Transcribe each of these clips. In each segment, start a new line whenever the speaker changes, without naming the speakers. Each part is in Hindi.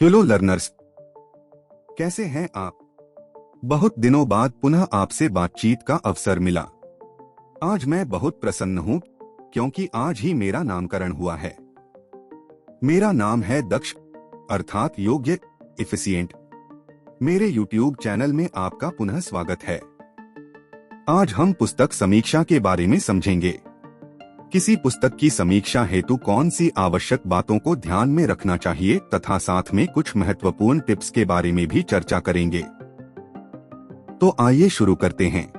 हेलो लर्नर्स, कैसे हैं आप? बहुत दिनों बाद पुनः आपसे बातचीत का अवसर मिला। आज मैं बहुत प्रसन्न हूं क्योंकि आज ही मेरा नामकरण हुआ है। मेरा नाम है दक्ष, अर्थात योग्य, इफिशिएंट। मेरे YouTube चैनल में आपका पुनः स्वागत है। आज हम पुस्तक समीक्षा के बारे में समझेंगे। किसी पुस्तक की समीक्षा हेतु कौन सी आवश्यक बातों को ध्यान में रखना चाहिए तथा साथ में कुछ महत्वपूर्ण टिप्स के बारे में भी चर्चा करेंगे। तो आइए शुरू करते हैं।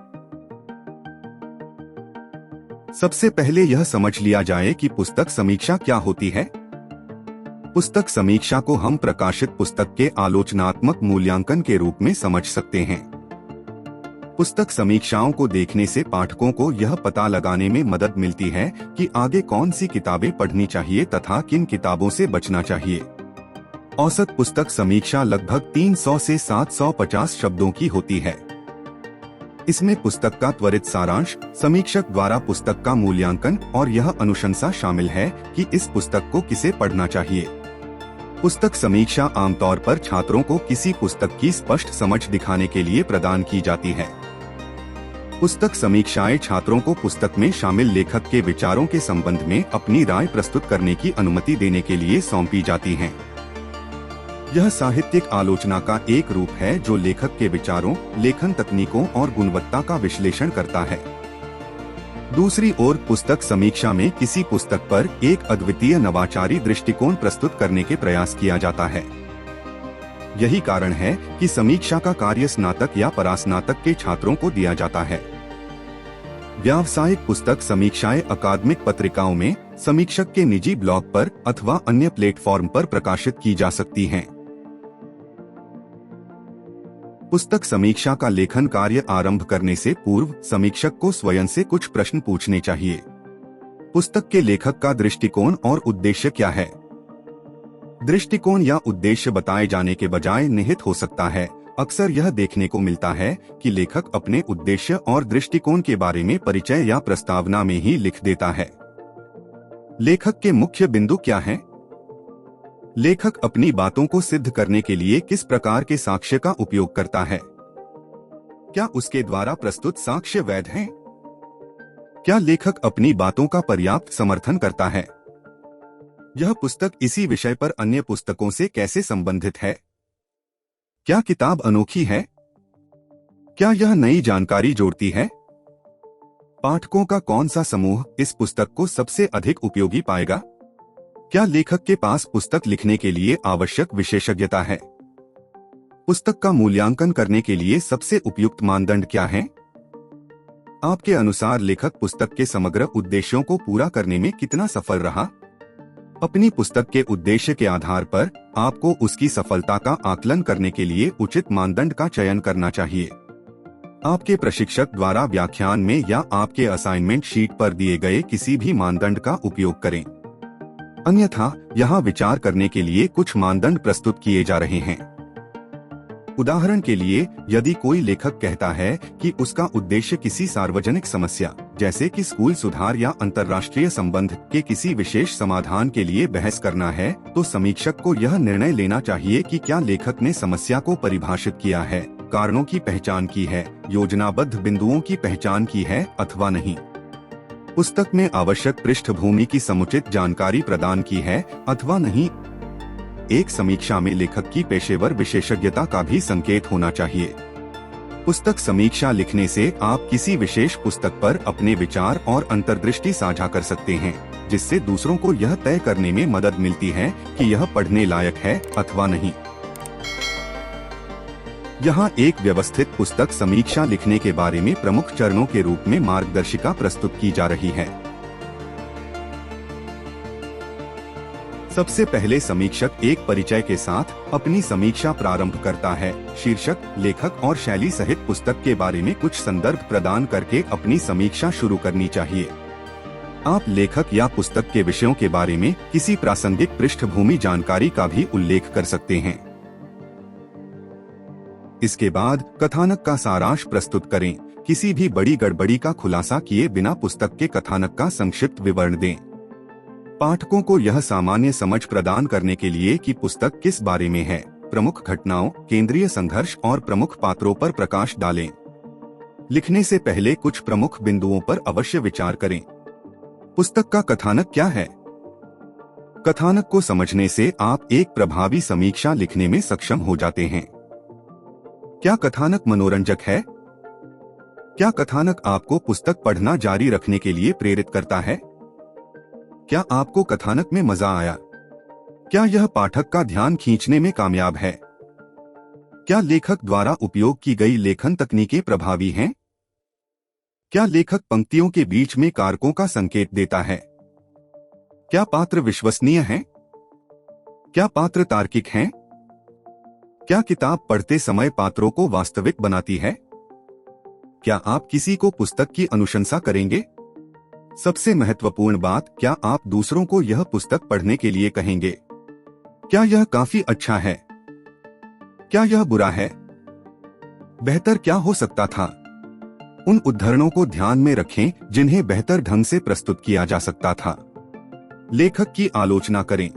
सबसे पहले यह समझ लिया जाए कि पुस्तक समीक्षा क्या होती है। पुस्तक समीक्षा को हम प्रकाशित पुस्तक के आलोचनात्मक मूल्यांकन के रूप में समझ सकते हैं। पुस्तक समीक्षाओं को देखने से पाठकों को यह पता लगाने में मदद मिलती है कि आगे कौन सी किताबें पढ़नी चाहिए तथा किन किताबों से बचना चाहिए। औसत पुस्तक समीक्षा लगभग 300 से 750 शब्दों की होती है। इसमें पुस्तक का त्वरित सारांश, समीक्षक द्वारा पुस्तक का मूल्यांकन और यह अनुशंसा शामिल है कि इस पुस्तक को किसे पढ़ना चाहिए। पुस्तक समीक्षा आमतौर पर छात्रों को किसी पुस्तक की स्पष्ट समझ दिखाने के लिए प्रदान की जाती है। पुस्तक समीक्षाएं छात्रों को पुस्तक में शामिल लेखक के विचारों के संबंध में अपनी राय प्रस्तुत करने की अनुमति देने के लिए सौंपी जाती हैं। यह साहित्यिक आलोचना का एक रूप है जो लेखक के विचारों, लेखन तकनीकों और गुणवत्ता का विश्लेषण करता है। दूसरी ओर पुस्तक समीक्षा में किसी पुस्तक पर एक अद्वितीय नवाचारी दृष्टिकोण प्रस्तुत करने के प्रयास किया जाता है। यही कारण है कि समीक्षा का कार्य स्नातक या परास्नातक के छात्रों को दिया जाता है। व्यावसायिक पुस्तक समीक्षाएं अकादमिक पत्रिकाओं में, समीक्षक के निजी ब्लॉग पर अथवा अन्य प्लेटफॉर्म पर प्रकाशित की जा सकती हैं। पुस्तक समीक्षा का लेखन कार्य आरंभ करने से पूर्व समीक्षक को स्वयं से कुछ प्रश्न पूछने चाहिए। पुस्तक के लेखक का दृष्टिकोण और उद्देश्य क्या है? दृष्टिकोण या उद्देश्य बताए जाने के बजाय निहित हो सकता है। अक्सर यह देखने को मिलता है कि लेखक अपने उद्देश्य और दृष्टिकोण के बारे में परिचय या प्रस्तावना में ही लिख देता है। लेखक के मुख्य बिंदु क्या हैं? लेखक अपनी बातों को सिद्ध करने के लिए किस प्रकार के साक्ष्य का उपयोग करता है? क्या उसके द्वारा प्रस्तुत साक्ष्य वैध हैं? क्या लेखक अपनी बातों का पर्याप्त समर्थन करता है? यह पुस्तक इसी विषय पर अन्य पुस्तकों से कैसे संबंधित है? क्या किताब अनोखी है? क्या यह नई जानकारी जोड़ती है? पाठकों का कौन सा समूह इस पुस्तक को सबसे अधिक उपयोगी पाएगा? क्या लेखक के पास पुस्तक लिखने के लिए आवश्यक विशेषज्ञता है? पुस्तक का मूल्यांकन करने के लिए सबसे उपयुक्त मानदंड क्या हैं? आपके अनुसार लेखक पुस्तक के समग्र उद्देश्यों को पूरा करने में कितना सफल रहा? अपनी पुस्तक के उद्देश्य के आधार पर आपको उसकी सफलता का आकलन करने के लिए उचित मानदंड का चयन करना चाहिए। आपके प्रशिक्षक द्वारा व्याख्यान में या आपके असाइनमेंट शीट पर दिए गए किसी भी मानदंड का उपयोग करें। अन्यथा यहाँ विचार करने के लिए कुछ मानदंड प्रस्तुत किए जा रहे हैं। उदाहरण के लिए, यदि कोई लेखक कहता है कि उसका उद्देश्य किसी सार्वजनिक समस्या जैसे कि स्कूल सुधार या अंतर्राष्ट्रीय संबंध के किसी विशेष समाधान के लिए बहस करना है, तो समीक्षक को यह निर्णय लेना चाहिए कि क्या लेखक ने समस्या को परिभाषित किया है, कारणों की पहचान की है, योजनाबद्ध बिंदुओं की पहचान की है अथवा नहीं। पुस्तक में आवश्यक पृष्ठभूमि की समुचित जानकारी प्रदान की है अथवा नहीं। एक समीक्षा में लेखक की पेशेवर विशेषज्ञता का भी संकेत होना चाहिए। पुस्तक समीक्षा लिखने से आप किसी विशेष पुस्तक पर अपने विचार और अंतर्दृष्टि साझा कर सकते हैं, जिससे दूसरों को यह तय करने में मदद मिलती है कि यह पढ़ने लायक है अथवा नहीं। यहाँ एक व्यवस्थित पुस्तक समीक्षा लिखने के बारे में प्रमुख चरणों के रूप में मार्गदर्शिका प्रस्तुत की जा रही है। सबसे पहले समीक्षक एक परिचय के साथ अपनी समीक्षा प्रारंभ करता है। शीर्षक, लेखक और शैली सहित पुस्तक के बारे में कुछ संदर्भ प्रदान करके अपनी समीक्षा शुरू करनी चाहिए। आप लेखक या पुस्तक के विषयों के बारे में किसी प्रासंगिक पृष्ठभूमि जानकारी का भी उल्लेख कर सकते हैं। इसके बाद कथानक का सारांश प्रस्तुत करें। किसी भी बड़ी गड़बड़ी का खुलासा किए बिना पुस्तक के कथानक का संक्षिप्त विवरण दें। पाठकों को यह सामान्य समझ प्रदान करने के लिए कि पुस्तक किस बारे में है, प्रमुख घटनाओं, केंद्रीय संघर्ष और प्रमुख पात्रों पर प्रकाश डालें। लिखने से पहले कुछ प्रमुख बिंदुओं पर अवश्य विचार करें। पुस्तक का कथानक क्या है? कथानक को समझने से आप एक प्रभावी समीक्षा लिखने में सक्षम हो जाते हैं। क्या कथानक मनोरंजक है? क्या कथानक आपको पुस्तक पढ़ना जारी रखने के लिए प्रेरित करता है? क्या आपको कथानक में मजा आया? क्या यह पाठक का ध्यान खींचने में कामयाब है? क्या लेखक द्वारा उपयोग की गई लेखन तकनीकें प्रभावी हैं? क्या लेखक पंक्तियों के बीच में कारकों का संकेत देता है? क्या पात्र विश्वसनीय हैं? क्या पात्र तार्किक हैं? क्या किताब पढ़ते समय पात्रों को वास्तविक बनाती है? क्या आप किसी को पुस्तक की अनुशंसा करेंगे? सबसे महत्वपूर्ण बात, क्या आप दूसरों को यह पुस्तक पढ़ने के लिए कहेंगे? क्या यह काफी अच्छा है? क्या यह बुरा है? बेहतर क्या हो सकता था? उन उद्धरणों को ध्यान में रखें जिन्हें बेहतर ढंग से प्रस्तुत किया जा सकता था। लेखक की आलोचना करें।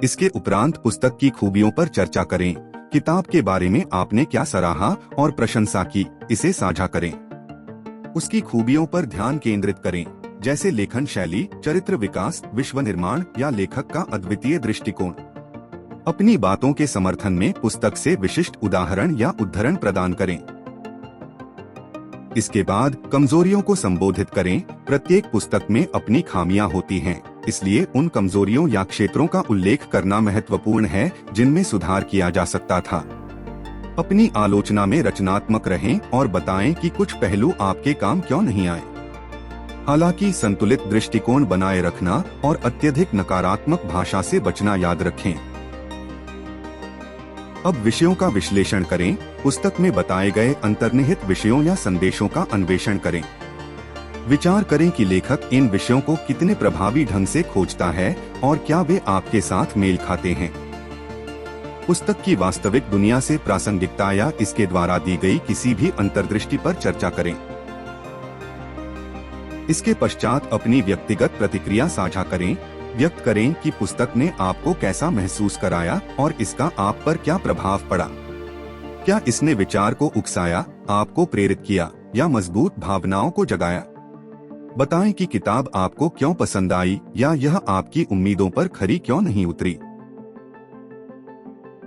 इसके उपरांत पुस्तक की खूबियों पर चर्चा करें। किताब के बारे में आपने क्या सराहा और प्रशंसा की, इसे साझा करें। उसकी खूबियों पर ध्यान केंद्रित करें, जैसे लेखन शैली, चरित्र विकास, विश्व निर्माण या लेखक का अद्वितीय दृष्टिकोण। अपनी बातों के समर्थन में पुस्तक से विशिष्ट उदाहरण या उद्धरण प्रदान करें। इसके बाद कमजोरियों को संबोधित करें। प्रत्येक पुस्तक में अपनी खामियां होती हैं, इसलिए उन कमजोरियों या क्षेत्रों का उल्लेख करना महत्वपूर्ण है जिनमें सुधार किया जा सकता था। अपनी आलोचना में रचनात्मक रहें और बताएं कि कुछ पहलू आपके काम क्यों नहीं आए। हालांकि संतुलित दृष्टिकोण बनाए रखना और अत्यधिक नकारात्मक भाषा से बचना याद रखें। अब विषयों का विश्लेषण करें। पुस्तक में बताए गए अंतर्निहित विषयों या संदेशों का अन्वेषण करें। विचार करें कि लेखक इन विषयों को कितने प्रभावी ढंग से खोजता है और क्या वे आपके साथ मेल खाते हैं। पुस्तक की वास्तविक दुनिया से प्रासंगिकता या इसके द्वारा दी गई किसी भी अंतर्दृष्टि पर चर्चा करें। इसके पश्चात अपनी व्यक्तिगत प्रतिक्रिया साझा करें। व्यक्त करें कि पुस्तक ने आपको कैसा महसूस कराया और इसका आप पर क्या प्रभाव पड़ा। क्या इसने विचार को उकसाया, आपको प्रेरित किया या मजबूत भावनाओं को जगाया। बताएं कि किताब आपको क्यों पसंद आई या यह आपकी उम्मीदों पर खरी क्यों नहीं उतरी।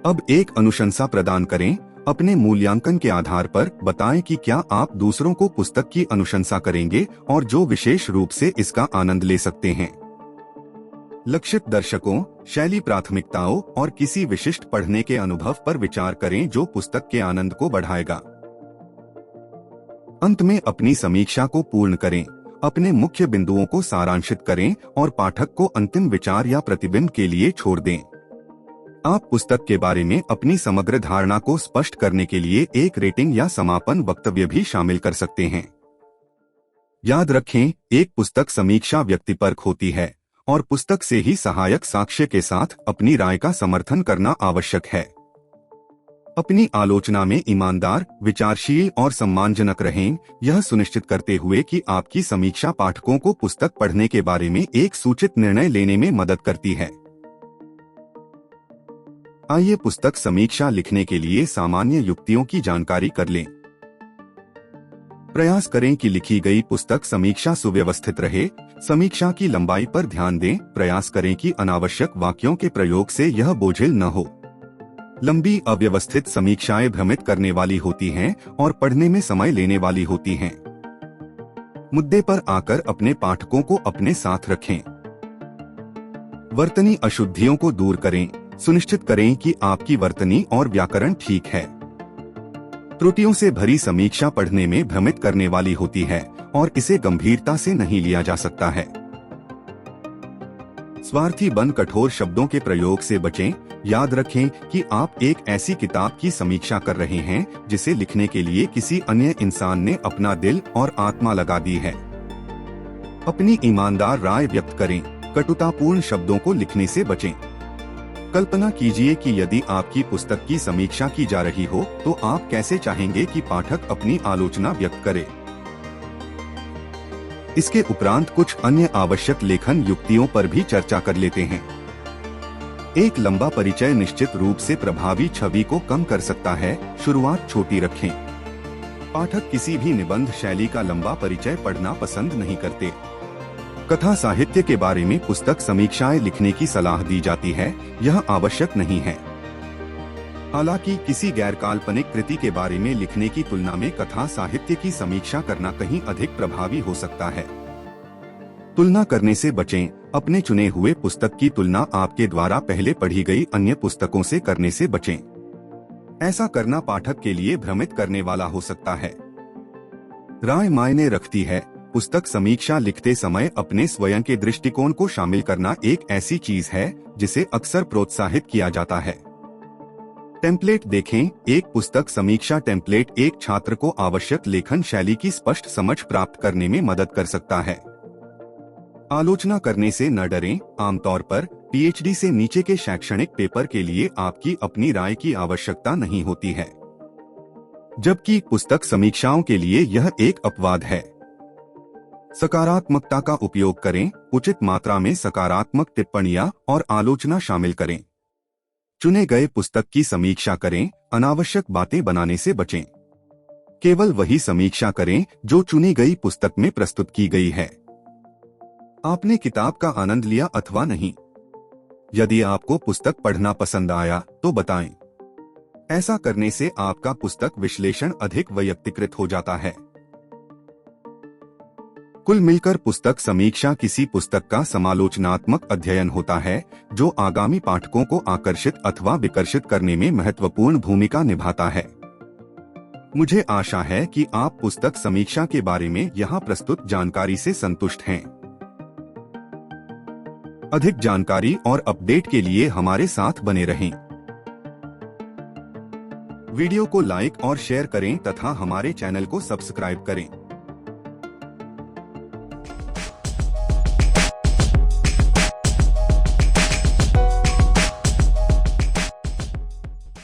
अब एक अनुशंसा प्रदान करें। अपने मूल्यांकन के आधार पर बताएं कि क्या आप दूसरों को पुस्तक की अनुशंसा करेंगे और जो विशेष रूप से इसका आनंद ले सकते हैं। लक्षित दर्शकों, शैली, प्राथमिकताओं और किसी विशिष्ट पढ़ने के अनुभव पर विचार करें जो पुस्तक के आनंद को बढ़ाएगा। अंत में अपनी समीक्षा को पूर्ण करें। अपने मुख्य बिंदुओं को सारांशित करें और पाठक को अंतिम विचार या प्रतिबिंब के लिए छोड़ दें। आप पुस्तक के बारे में अपनी समग्र धारणा को स्पष्ट करने के लिए एक रेटिंग या समापन वक्तव्य भी शामिल कर सकते हैं। याद रखें, एक पुस्तक समीक्षा व्यक्तिपरक होती है और पुस्तक से ही सहायक साक्ष्य के साथ अपनी राय का समर्थन करना आवश्यक है। अपनी आलोचना में ईमानदार, विचारशील और सम्मानजनक रहें, यह सुनिश्चित करते हुए कि आपकी समीक्षा पाठकों को पुस्तक पढ़ने के बारे में एक सूचित निर्णय लेने में मदद करती है। आइए पुस्तक समीक्षा लिखने के लिए सामान्य युक्तियों की जानकारी कर लें। प्रयास करें कि लिखी गई पुस्तक समीक्षा सुव्यवस्थित रहे। समीक्षा की लंबाई पर ध्यान दें। प्रयास करें कि अनावश्यक वाक्यों के प्रयोग से यह बोझिल न हो। लंबी अव्यवस्थित समीक्षाएं भ्रमित करने वाली होती हैं और पढ़ने में समय लेने वाली होती हैं। मुद्दे पर आकर अपने पाठकों को अपने साथ रखें। वर्तनी अशुद्धियों को दूर करें। सुनिश्चित करें कि आपकी वर्तनी और व्याकरण ठीक है। त्रुटियों से भरी समीक्षा पढ़ने में भ्रमित करने वाली होती है और इसे गंभीरता से नहीं लिया जा सकता है। स्वार्थी बन कठोर शब्दों के प्रयोग से बचें। याद रखें कि आप एक ऐसी किताब की समीक्षा कर रहे हैं जिसे लिखने के लिए किसी अन्य इंसान ने अपना दिल और आत्मा लगा दी है। अपनी ईमानदार राय व्यक्त करें। कटुतापूर्ण शब्दों को लिखने से बचें। कल्पना कीजिए कि यदि आपकी पुस्तक की समीक्षा की जा रही हो तो आप कैसे चाहेंगे कि पाठक अपनी आलोचना व्यक्त करे। इसके उपरांत कुछ अन्य आवश्यक लेखन युक्तियों पर भी चर्चा कर लेते हैं। एक लंबा परिचय निश्चित रूप से प्रभावी छवि को कम कर सकता है। शुरुआत छोटी रखें। पाठक किसी भी निबंध शैली का लंबा परिचय पढ़ना पसंद नहीं करते। कथा साहित्य के बारे में पुस्तक समीक्षाएं लिखने की सलाह दी जाती है, यह आवश्यक नहीं है। हालांकि किसी गैर काल्पनिक कृति के बारे में लिखने की तुलना में कथा साहित्य की समीक्षा करना कहीं अधिक प्रभावी हो सकता है। तुलना करने से बचें। अपने चुने हुए पुस्तक की तुलना आपके द्वारा पहले पढ़ी गई अन्य पुस्तकों से करने से बचें। ऐसा करना पाठक के लिए भ्रमित करने वाला हो सकता है। राय मायने रखती है। पुस्तक समीक्षा लिखते समय अपने स्वयं के दृष्टिकोण को शामिल करना एक ऐसी चीज है जिसे अक्सर प्रोत्साहित किया जाता है। टेम्पलेट देखें। एक पुस्तक समीक्षा टेम्पलेट एक छात्र को आवश्यक लेखन शैली की स्पष्ट समझ प्राप्त करने में मदद कर सकता है। आलोचना करने से न डरें। आमतौर पर पीएचडी से नीचे के शैक्षणिक पेपर के लिए आपकी अपनी राय की आवश्यकता नहीं होती है, जबकि पुस्तक समीक्षाओं के लिए यह एक अपवाद है। सकारात्मकता का उपयोग करें। उचित मात्रा में सकारात्मक टिप्पणियां और आलोचना शामिल करें। चुने गए पुस्तक की समीक्षा करें। अनावश्यक बातें बनाने से बचें। केवल वही समीक्षा करें जो चुनी गई पुस्तक में प्रस्तुत की गई है। आपने किताब का आनंद लिया अथवा नहीं। यदि आपको पुस्तक पढ़ना पसंद आया तो बताएं। ऐसा करने से आपका पुस्तक विश्लेषण अधिक वैयक्तिकृत हो जाता है। कुल मिलकर पुस्तक समीक्षा किसी पुस्तक का समालोचनात्मक अध्ययन होता है जो आगामी पाठकों को आकर्षित अथवा विकर्षित करने में महत्वपूर्ण भूमिका निभाता है। मुझे आशा है कि आप पुस्तक समीक्षा के बारे में यहाँ प्रस्तुत जानकारी से संतुष्ट हैं। अधिक जानकारी और अपडेट के लिए हमारे साथ बने रहें। वीडियो को लाइक और शेयर करें तथा हमारे चैनल को सब्सक्राइब करें।